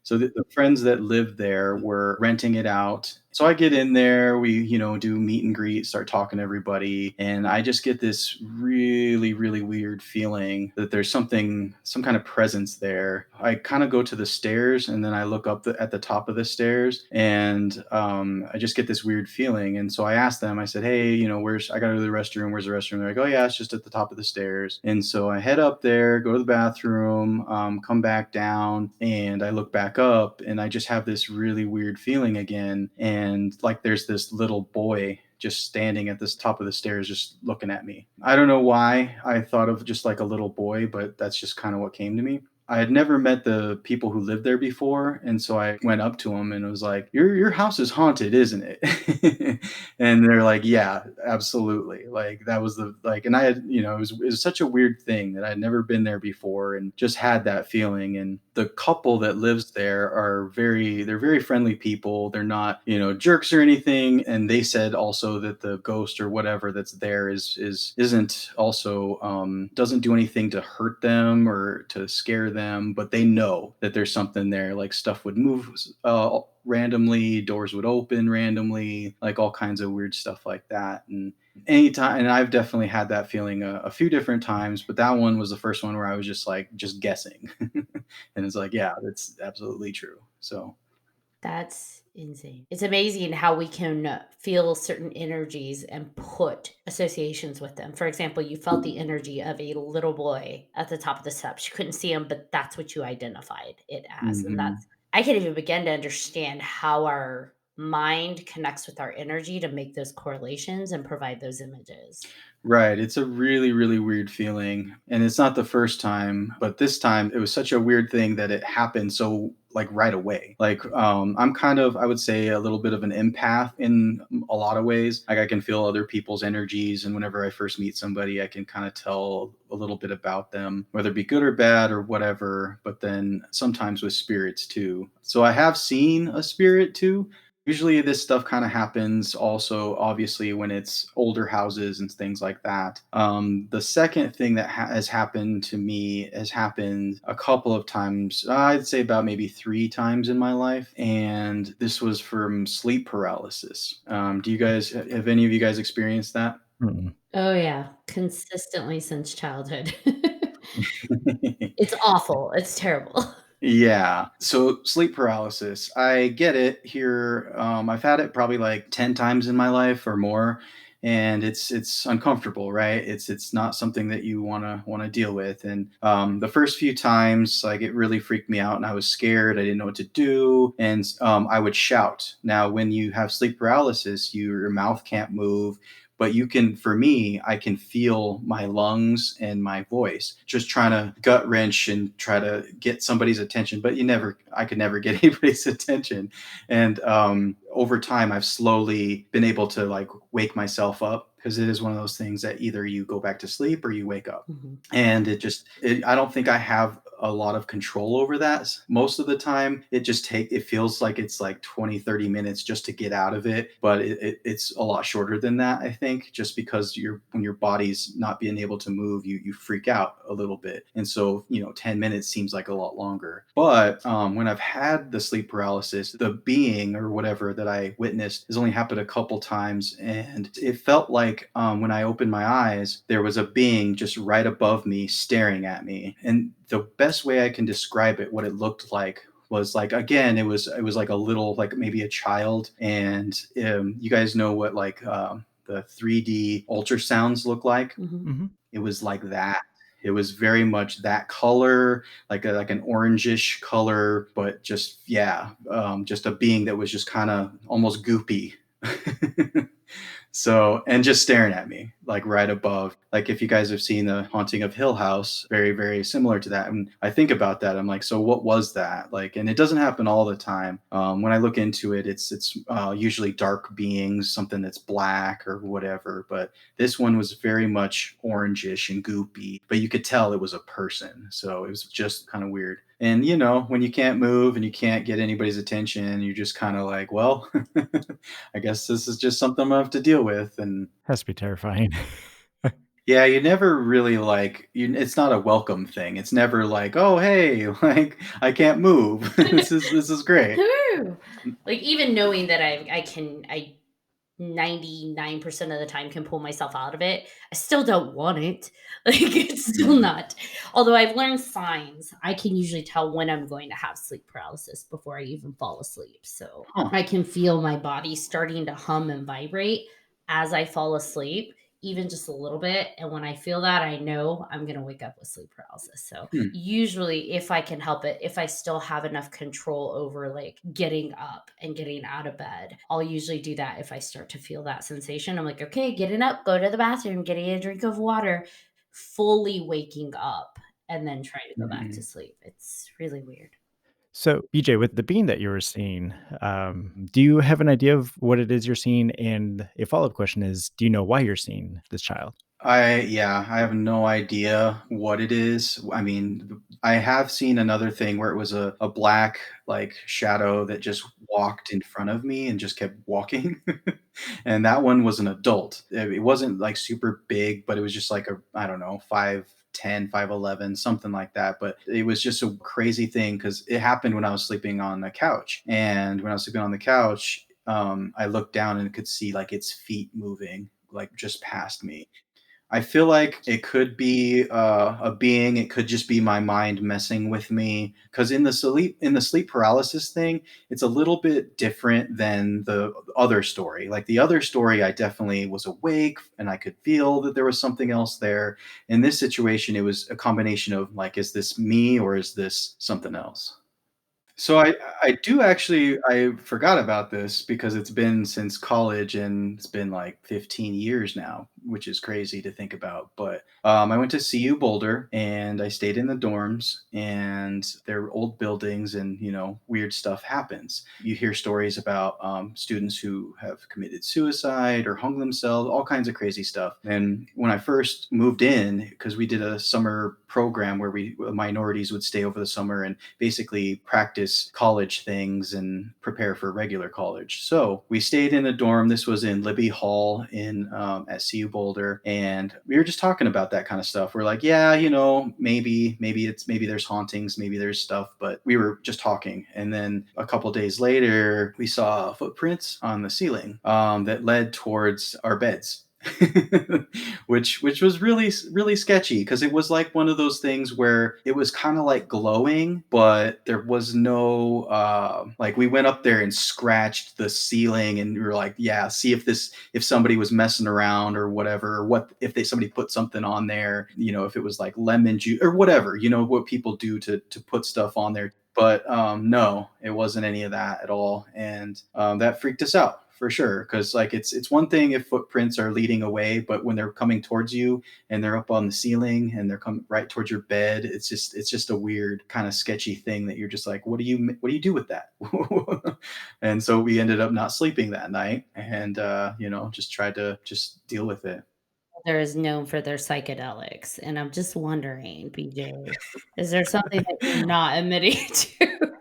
So the friends that lived there were renting it out. So I get in there, we, do meet and greet, start talking to everybody. And I just get this really, really weird feeling that there's some kind of presence there. I kind of go to the stairs and then I look up at the top of the stairs, and I just get this weird feeling. And so I asked them, I said, hey, I got to go to the restroom. Where's the restroom? They're like, oh yeah, it's just at the top of the stairs. And so I head up there, go to the bathroom, come back down, and I look back up and I just have this really weird feeling again. And like there's this little boy just standing at this top of the stairs, just looking at me. I don't know why I thought of just like a little boy, but that's just kind of what came to me. I had never met the people who lived there before, and so I went up to them and was like, your house is haunted, isn't it?" And they're like, "Yeah, absolutely." Like that was the like, and I had, it was such a weird thing that I had never been there before and just had that feeling. And the couple that lives there they're very friendly people. They're not, jerks or anything. And they said also that the ghost or whatever that's there isn't also doesn't do anything to hurt them or to scare them, but they know that there's something there. Like stuff would move randomly, doors would open randomly, like all kinds of weird stuff like that. And anytime, and I've definitely had that feeling a few different times, but that one was the first one where I was just guessing. And it's like, yeah, that's absolutely true. So That's insane. It's amazing how we can feel certain energies and put associations with them. For example, you felt the energy of a little boy at the top of the steps. You couldn't see him, but that's what you identified it as. And mhm. I can't even begin to understand how our mind connects with our energy to make those correlations and provide those images. Right. It's a really, really weird feeling. And it's not the first time, but this time it was such a weird thing that it happened so like right away. Like I'm kind of, I would say, a little bit of an empath in a lot of ways. Like I can feel other people's energies, and whenever I first meet somebody, I can kind of tell a little bit about them, whether it be good or bad or whatever, but then sometimes with spirits too. So I have seen a spirit too. Usually, this stuff kind of happens also, obviously, when it's older houses and things like that. The second thing that has happened to me has happened a couple of times. I'd say about maybe 3 times in my life. And this was from sleep paralysis. Do you guys, have any of you guys experienced that? Mm-mm. Oh, yeah. Consistently since childhood. It's awful. It's terrible. Yeah. So sleep paralysis, I get it here. I've had it probably like 10 times in my life or more. And it's uncomfortable, right? It's not something that you wanna deal with. And the first few times, like it really freaked me out and I was scared. I didn't know what to do. And I would shout. Now, when you have sleep paralysis, your mouth can't move, but you can, for me, I can feel my lungs and my voice just trying to gut wrench and try to get somebody's attention, but I could never get anybody's attention. And over time I've slowly been able to like wake myself up, because it is one of those things that either you go back to sleep or you wake up. Mhm. And I don't think I have a lot of control over that most of the time. It feels like it's like 20-30 minutes just to get out of it, but it's a lot shorter than that, I think, just because when your body's not being able to move, you freak out a little bit. And so 10 minutes seems like a lot longer. But when I've had the sleep paralysis, the being or whatever that I witnessed has only happened a couple times, and it felt like when I opened my eyes, there was a being just right above me staring at me. And the best way I can describe it, what it looked like, was like, again, it was like a little, like maybe a child. And you guys know what like the 3D ultrasounds look like? Mhm. Mm-hmm. It was like that. It was very much that color, like an orangish color, but just, yeah, just a being that was just kind of almost goopy. So, and just staring at me, like right above. Like if you guys have seen The Haunting of Hill House, very, very similar to that. And I think about that, I'm like, so what was that? Like, and it doesn't happen all the time. When I look into it, it's usually dark beings, something that's black or whatever. But this one was very much orangish and goopy, but you could tell it was a person. So it was just kind of weird. And when you can't move and you can't get anybody's attention, you're just kind of like, well, I guess this is just something I'm gonna have to deal with. And Has to be terrifying. yeah, you never really it's not a welcome thing. It's never like, oh hey, like I can't move. This is great. Woo! Like even knowing that I 99% of the time can pull myself out of it, I still don't want it. Like it's still Mhm. not. Although I've learned signs, I can usually tell when I'm going to have sleep paralysis before I even fall asleep. So Huh. I can feel my body starting to hum and vibrate as I fall asleep, even just a little bit. And when I feel that, I know I'm going to wake up with sleep paralysis. So Hmm. usually, if I can help it, if I still have enough control over like getting up and getting out of bed, I'll usually do that. If I start to feel that sensation, I'm like, okay, getting up, go to the bathroom, getting a drink of water, fully waking up and then trying to go back to Mhm. sleep. It's really weird. So, BJ, with the being that you were seeing, do you have an idea of what it is you're seeing? And a follow-up question is, do you know why you're seeing this child? I have no idea what it is. I mean, I have seen another thing where it was a black like shadow that just walked in front of me and just kept walking. And that one was an adult. It wasn't like super big, but it was just like a, I don't know, 5'10", 5'11", something like that. But it was just a crazy thing because it happened when I was sleeping on the couch. And when I was sleeping on the couch, I looked down and could see like its feet moving like just past me. I feel like it could be a being. It could just be my mind messing with me. Because in the sleep paralysis thing, it's a little bit different than the other story. Like the other story, I definitely was awake and I could feel that there was something else there. In this situation, it was a combination of like, is this me or is this something else? So I do actually I forgot about this because it's been since college and it's been like 15 years now, which is crazy to think about. But I went to CU Boulder and I stayed in the dorms and they're old buildings and weird stuff happens. You hear stories about students who have committed suicide or hung themselves, all kinds of crazy stuff. And when I first moved in, because we did a summer program where we minorities would stay over the summer and basically practice college things and prepare for regular college. So we stayed in a dorm. This was in Libby Hall in at CU Boulder, and we were just talking about that kind of stuff. We're like, yeah, maybe there's hauntings, maybe there's stuff, but we were just talking. And then a couple days later, we saw footprints on the ceiling that led towards our beds. which was really sketchy because it was like one of those things where it was kind of like glowing, but there was no like we went up there and scratched the ceiling and we were like, yeah, see if somebody was messing around or whatever, or what if somebody put something on there, if it was like lemon juice or whatever, what people do to put stuff on there. But no, it wasn't any of that at all, and that freaked us out for sure. Because like it's one thing if footprints are leading away, but when they're coming towards you and they're up on the ceiling and they're coming right towards your bed, it's just a weird kind of sketchy thing that you're just like, what do you do with that? And so we ended up not sleeping that night, and just tried to just deal with it. There is known for their psychedelics, and I'm just wondering, BJ, is there something that you're not admitting to?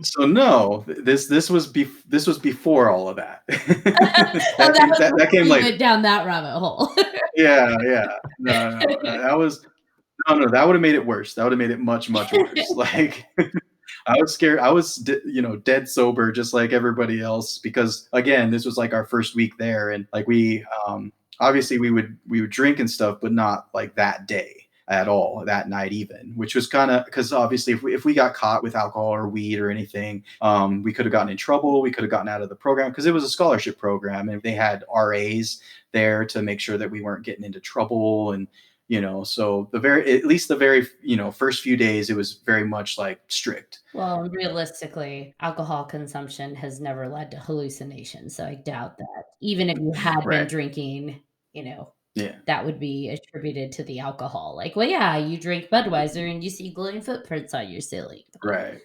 So no, this was before all of that. Oh, that was That before came you later. went down that rabbit hole. Yeah, yeah. No, that was no, that would have made it worse. That would have made it much, much worse. Like I was scared. I was, dead sober, just like everybody else, because again, this was like our first week there, and like obviously we would drink and stuff, but not like that day at all, that night even, which was kind of because obviously if we got caught with alcohol or weed or anything, we could have gotten in trouble. We could have gotten out of the program because it was a scholarship program, and they had RAs there to make sure that we weren't getting into trouble. And so at least the very first few days, it was very much like strict. Well, realistically, alcohol consumption has never led to hallucinations, so I doubt that even if you had been Right. drinking, you know, Yeah. that would be attributed to the alcohol. Like, well, yeah, you drink Budweiser and you see glowing footprints on your ceiling. Like, Right.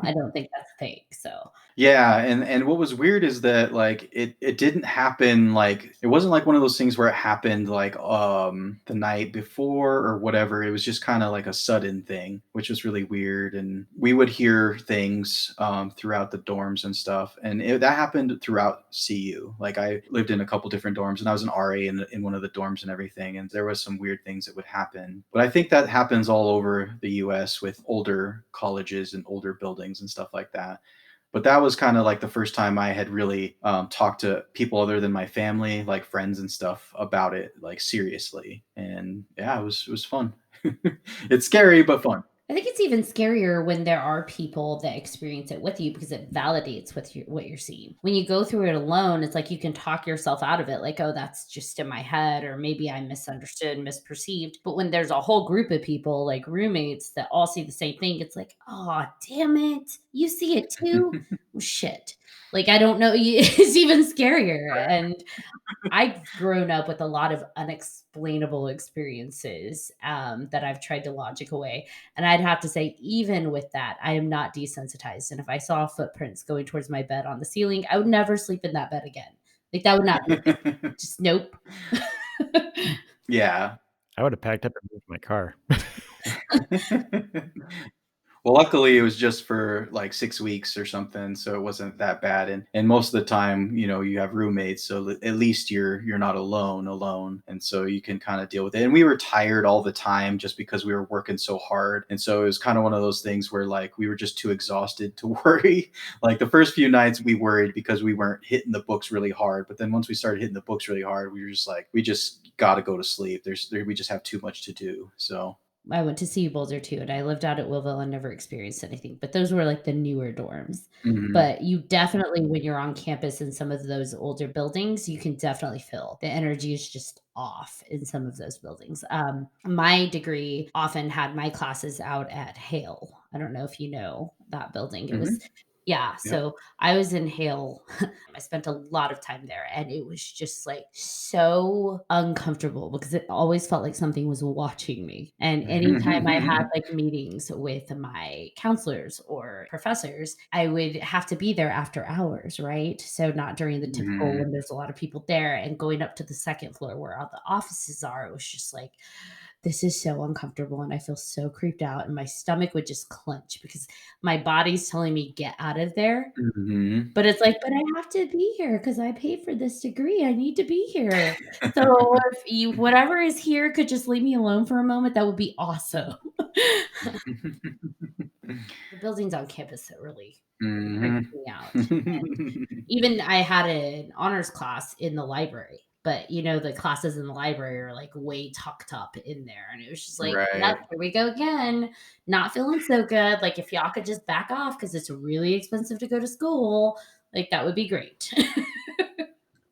I don't think that's fake. So Yeah, and what was weird is that like it didn't happen, like it wasn't like one of those things where it happened like the night before or whatever. It was just kind of like a sudden thing, which was really weird. And we would hear things throughout the dorms and stuff, and that happened throughout CU. Like I lived in a couple different dorms, and I was an RA in one of the dorms and everything, and there was some weird things that would happen. But I think that happens all over the US with older colleges and older buildings and stuff like that. But that was kind of like the first time I had really talked to people other than my family, like friends and stuff, about it, like seriously. And yeah, it was fun. It's scary but fun. I think it's even scarier when there are people that experience it with you because it validates what you're seeing. When you go through it alone, it's like you can talk yourself out of it, like, oh, that's just in my head, or maybe I misunderstood, misperceived. But when there's a whole group of people, like roommates, that all see the same thing, it's like, oh, damn it, you see it too. shit. Like, I don't know. It's even scarier. And I've grown up with a lot of unexplainable experiences that I've tried to logic away. And I'd have to say, even with that, I am not desensitized. And if I saw footprints going towards my bed on the ceiling, I would never sleep in that bed again. Like, that would not be a thing. Just nope. Yeah. I would have packed up and moved my car. Well, luckily it was just for like 6 weeks or something, so it wasn't that bad. And most of the time, you have roommates, so at least you're not alone, and so you can kind of deal with it. And we were tired all the time just because we were working so hard, and so it was kind of one of those things where like we were just too exhausted to worry. Like the first few nights we worried because we weren't hitting the books really hard, but then once we started hitting the books really hard, we were just like, we just got to go to sleep. We just have too much to do. So I went to CU Boulder too, and I lived out at Willville and never experienced anything. But those were like the newer dorms. mhm. But you definitely, when you're on campus in some of those older buildings, you can definitely feel the energy is just off in some of those buildings. My degree often had my classes out at Hale. I don't know if you know that building. It was, Mhm. yeah. Yep. So I was in Hale. I spent a lot of time there, and it was just like so uncomfortable because it always felt like something was watching me. And anytime I had like meetings with my counselors or professors, I would have to be there after hours, right? So not during the typical Mhm. when there's a lot of people there, and going up to the second floor where all the offices are, it was just like, this is so uncomfortable and I feel so creeped out, and my stomach would just clench because my body's telling me get out of there, Mhm. but it's like, "But I have to be here because I paid for this degree. I need to be here." So if you whatever is here could just leave me alone for a moment, that would be awesome. The buildings on campus that really freaked Mhm. me out. And even I had an honors class in the library, but, the classes in the library are, like, way tucked up in there, and it was just like, "Yep, Right. here we go again. Not feeling so good. Like, if y'all could just back off because it's really expensive to go to school, like, that would be great."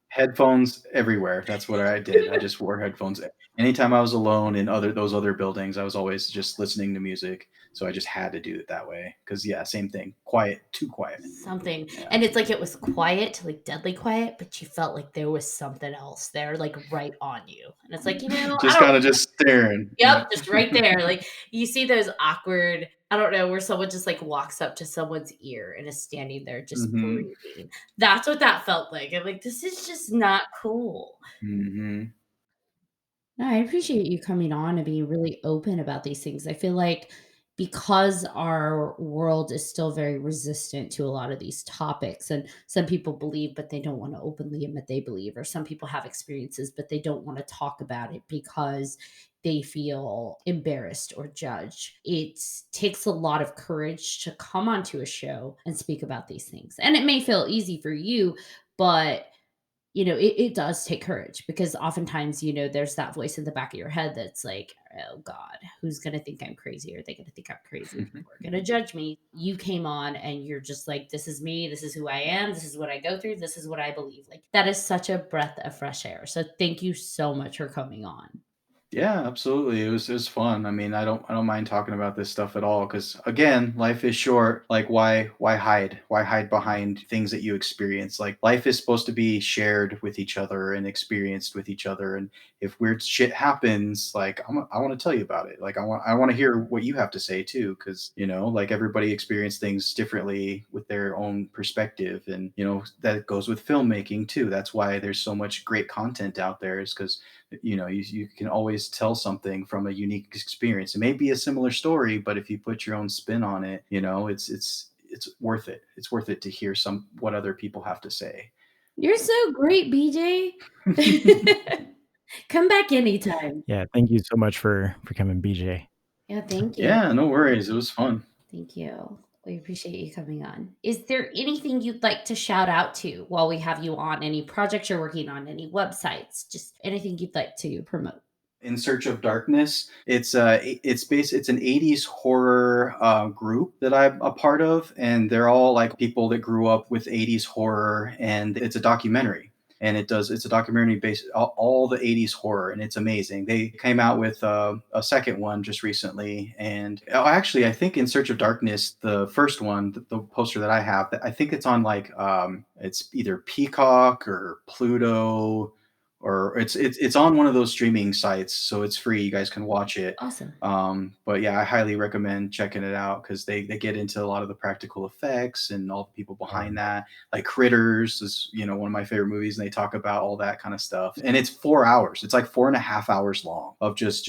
Headphones everywhere. That's what I did. I just wore headphones. Anytime I was alone in those other buildings, I was always just listening to music. So I just had to do it that way. Because yeah, same thing. Quiet, too quiet. Something, Yeah. and it's like it was quiet, like deadly quiet, but you felt like there was something else there, like right on you. And it's like, I Just don't. kind of just staring. Yep, Yeah. just right there. Like you see those awkward, I don't know, where someone just like walks up to someone's ear and is standing there just Hmm. breathing. That's what that felt like. I'm like, this is just not cool. Hmm. No, I appreciate you coming on and being really open about these things. I feel like because our world is still very resistant to a lot of these topics, and some people believe, but they don't want to openly admit they believe, or some people have experiences, but they don't want to talk about it because they feel embarrassed or judged. It takes a lot of courage to come onto a show and speak about these things. And it may feel easy for you, but it does take courage because oftentimes, there's that voice in the back of your head that's like, oh God, who's going to think I'm crazy? Are they going to think I'm crazy? People are going to judge me. You came on and you're just like, this is me. This is who I am. This is what I go through. This is what I believe. Like, that is such a breath of fresh air. So thank you so much for coming on. Yeah, absolutely. It was fun. I mean, I don't mind talking about this stuff at all because again, life is short. Like why hide? Why hide behind things that you experience? Like life is supposed to be shared with each other and experienced with each other. And if weird shit happens, like I want to tell you about it. Like I want to hear what you have to say too because, like everybody experience things differently with their own perspective and, that goes with filmmaking too. That's why there's so much great content out there is because you can always tell something from a unique experience. It may be a similar story, but if you put your own spin on it, it's worth it. It's worth it to hear what other people have to say. You're so great, BJ. Come back anytime. Yeah, thank you so much for coming, BJ. Yeah, thank you. Yeah, no worries. It was fun. Thank you. We appreciate you coming on. Is there anything you'd like to shout out to while we have you on? Any projects you're working on? Any websites? Just anything you'd like to promote? In Search of Darkness. It's an 80s horror group that I'm a part of, and they're all like people that grew up with 80s horror, and it's a documentary. and it's a documentary based all the 80s horror, and it's amazing. They came out with a second one just recently, and actually I think In Search of Darkness, the first one, the poster that I have, I think it's on like it's either Peacock or Pluto, or it's on one of those streaming sites, so it's free. You guys can watch it. Awesome. But yeah, I highly recommend checking it out, because they get into a lot of the practical effects and all the people behind that. Like Critters is, one of my favorite movies, and they talk about all that kind of stuff. And it's 4 hours. It's like 4.5 hours long of just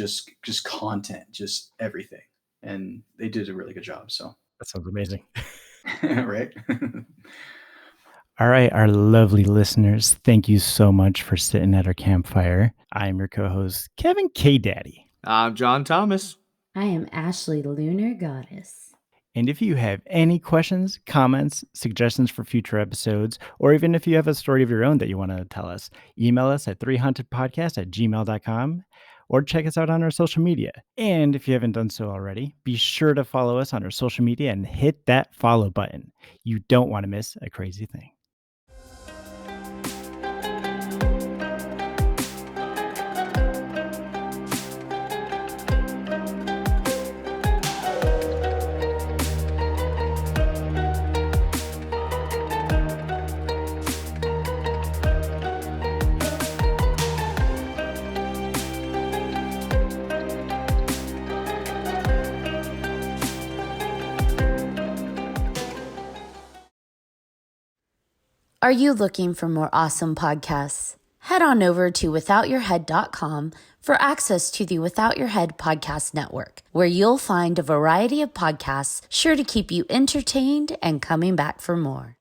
content, just everything. And they did a really good job. So That sounds amazing. right. All right, our lovely listeners, thank you so much for sitting at our campfire. I'm your co-host, Kevin K. Daddy. I'm John Thomas. I am Ashley Lunar Goddess. And if you have any questions, comments, suggestions for future episodes, or even if you have a story of your own that you want to tell us, email us at 3hauntedpodcast@gmail.com, or check us out on our social media. And if you haven't done so already, be sure to follow us on our social media and hit that follow button. You don't want to miss a crazy thing. Are you looking for more awesome podcasts? Head on over to withoutyourhead.com for access to the Without Your Head podcast network, where you'll find a variety of podcasts sure to keep you entertained and coming back for more.